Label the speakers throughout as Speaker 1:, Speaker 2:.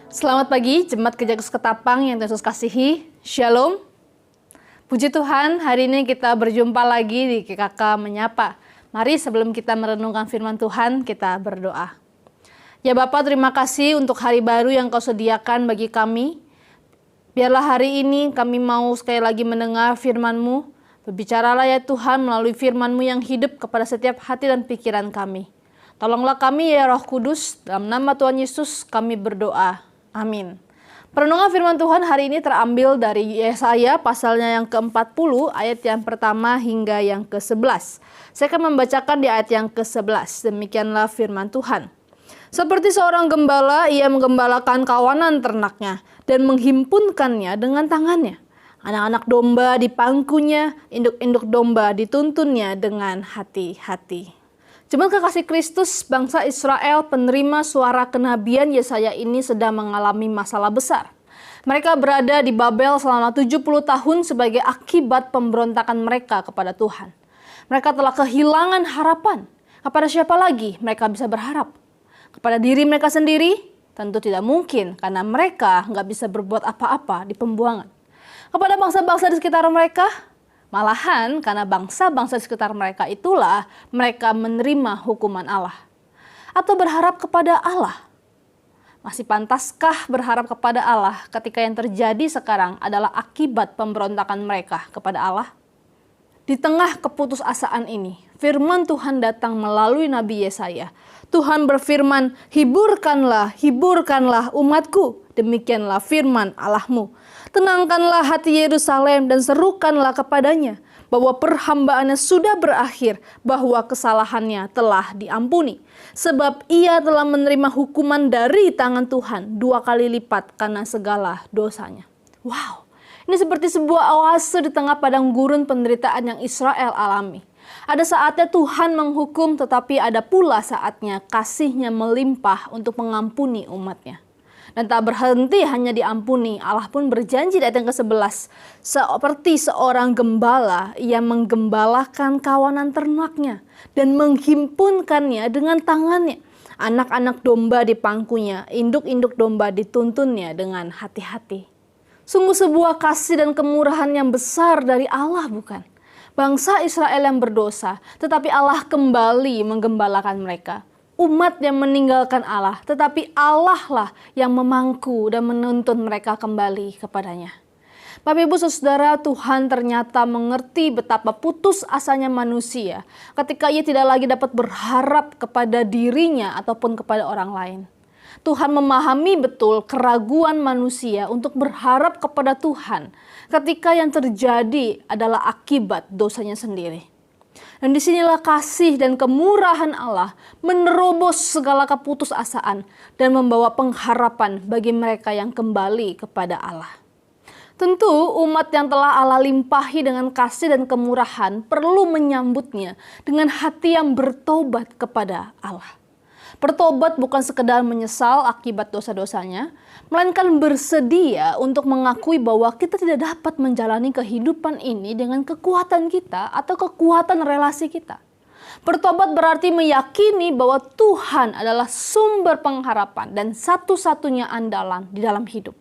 Speaker 1: Selamat pagi, Jemaat Gereja Ketapang yang Yesus kasihi. Shalom. Puji Tuhan, hari ini kita berjumpa lagi di GKK Menyapa. Mari sebelum kita merenungkan firman Tuhan, kita berdoa. Ya Bapa, terima kasih untuk hari baru yang Kau sediakan bagi kami. Biarlah hari ini kami mau sekali lagi mendengar firman-Mu. Berbicaralah ya Tuhan melalui firman-Mu yang hidup kepada setiap hati dan pikiran kami. Tolonglah kami ya Roh Kudus, dalam nama Tuhan Yesus kami berdoa. Amin. Perenungan firman Tuhan hari ini terambil dari Yesaya pasalnya yang ke-40 ayat yang pertama hingga yang ke-11. Saya akan membacakan di ayat yang ke-11. Demikianlah firman Tuhan. Seperti seorang gembala, ia menggembalakan kawanan ternaknya dan menghimpunkannya dengan tangannya. Anak-anak domba di pangkunya, induk-induk domba dituntunnya dengan hati-hati. Jemaat kekasih Kristus, bangsa Israel penerima suara kenabian Yesaya ini sedang mengalami masalah besar. Mereka berada di Babel selama 70 tahun sebagai akibat pemberontakan mereka kepada Tuhan. Mereka telah kehilangan harapan. Kepada siapa lagi mereka bisa berharap? Kepada diri mereka sendiri? Tentu tidak mungkin karena mereka nggak bisa berbuat apa-apa di pembuangan. Kepada bangsa-bangsa di sekitar mereka? Malahan karena bangsa-bangsa di sekitar mereka itulah mereka menerima hukuman Allah. Atau berharap kepada Allah. Masih pantaskah berharap kepada Allah ketika yang terjadi sekarang adalah akibat pemberontakan mereka kepada Allah? Di tengah keputusasaan ini, firman Tuhan datang melalui Nabi Yesaya. Tuhan berfirman, hiburkanlah umatku. Demikianlah firman Allahmu. Tenangkanlah hati Yerusalem dan serukanlah kepadanya bahwa perhambaannya sudah berakhir, bahwa kesalahannya telah diampuni. Sebab ia telah menerima hukuman dari tangan Tuhan 2 kali lipat karena segala dosanya. Wow, ini seperti sebuah oase di tengah padang gurun penderitaan yang Israel alami. Ada saatnya Tuhan menghukum, tetapi ada pula saatnya kasih-Nya melimpah untuk mengampuni umat-Nya. Dan tak berhenti hanya diampuni, Allah pun berjanji di ayat yang ke-11. Seperti seorang gembala, ia menggembalakan kawanan ternaknya dan menghimpunkannya dengan tangannya. Anak-anak domba di pangkunya, induk-induk domba dituntunnya dengan hati-hati. Sungguh sebuah kasih dan kemurahan yang besar dari Allah, bukan? Bangsa Israel yang berdosa, tetapi Allah kembali menggembalakan mereka. Umat yang meninggalkan Allah, tetapi Allah lah yang memangku dan menuntun mereka kembali kepadanya. Bapak Ibu Saudara, Tuhan ternyata mengerti betapa putus asanya manusia ketika ia tidak lagi dapat berharap kepada dirinya ataupun kepada orang lain. Tuhan memahami betul keraguan manusia untuk berharap kepada Tuhan ketika yang terjadi adalah akibat dosanya sendiri. Dan disinilah kasih dan kemurahan Allah menerobos segala keputusasaan dan membawa pengharapan bagi mereka yang kembali kepada Allah. Tentu umat yang telah Allah limpahi dengan kasih dan kemurahan perlu menyambutnya dengan hati yang bertobat kepada Allah. Bertobat bukan sekedar menyesal akibat dosa-dosanya, melainkan bersedia untuk mengakui bahwa kita tidak dapat menjalani kehidupan ini dengan kekuatan kita atau kekuatan relasi kita. Bertobat berarti meyakini bahwa Tuhan adalah sumber pengharapan dan satu-satunya andalan di dalam hidup.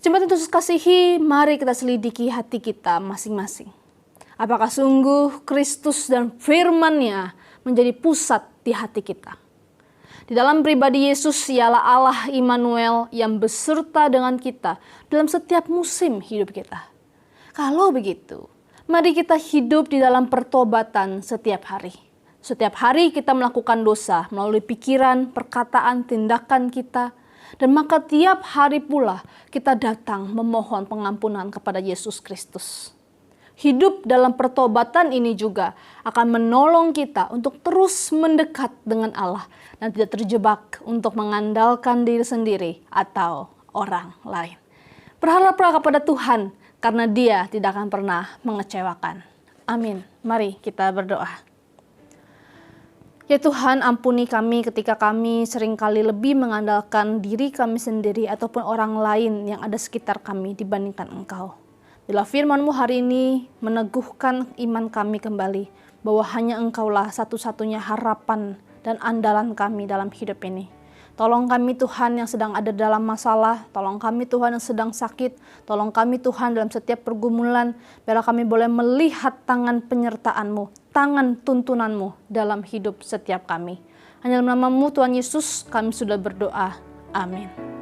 Speaker 1: Jemaat yang Yesus kasihi, mari kita selidiki hati kita masing-masing. Apakah sungguh Kristus dan firman-Nya menjadi pusat di hati kita? Di dalam pribadi Yesus, ialah Allah Immanuel yang beserta dengan kita dalam setiap musim hidup kita. Kalau begitu, mari kita hidup di dalam pertobatan setiap hari. Setiap hari kita melakukan dosa melalui pikiran, perkataan, tindakan kita. Dan maka tiap hari pula kita datang memohon pengampunan kepada Yesus Kristus. Hidup dalam pertobatan ini juga akan menolong kita untuk terus mendekat dengan Allah dan tidak terjebak untuk mengandalkan diri sendiri atau orang lain. Berharaplah kepada Tuhan karena Dia tidak akan pernah mengecewakan. Amin. Mari kita berdoa. Ya Tuhan, ampuni kami ketika kami seringkali lebih mengandalkan diri kami sendiri ataupun orang lain yang ada sekitar kami dibandingkan Engkau. Bila firman-Mu hari ini meneguhkan iman kami kembali bahwa hanya Engkaulah satu-satunya harapan dan andalan kami dalam hidup ini. Tolong kami Tuhan yang sedang ada dalam masalah, tolong kami Tuhan yang sedang sakit, tolong kami Tuhan dalam setiap pergumulan, biarlah kami boleh melihat tangan penyertaan-Mu, tangan tuntunan-Mu dalam hidup setiap kami. Hanya dalam nama-Mu Tuhan Yesus kami sudah berdoa. Amin.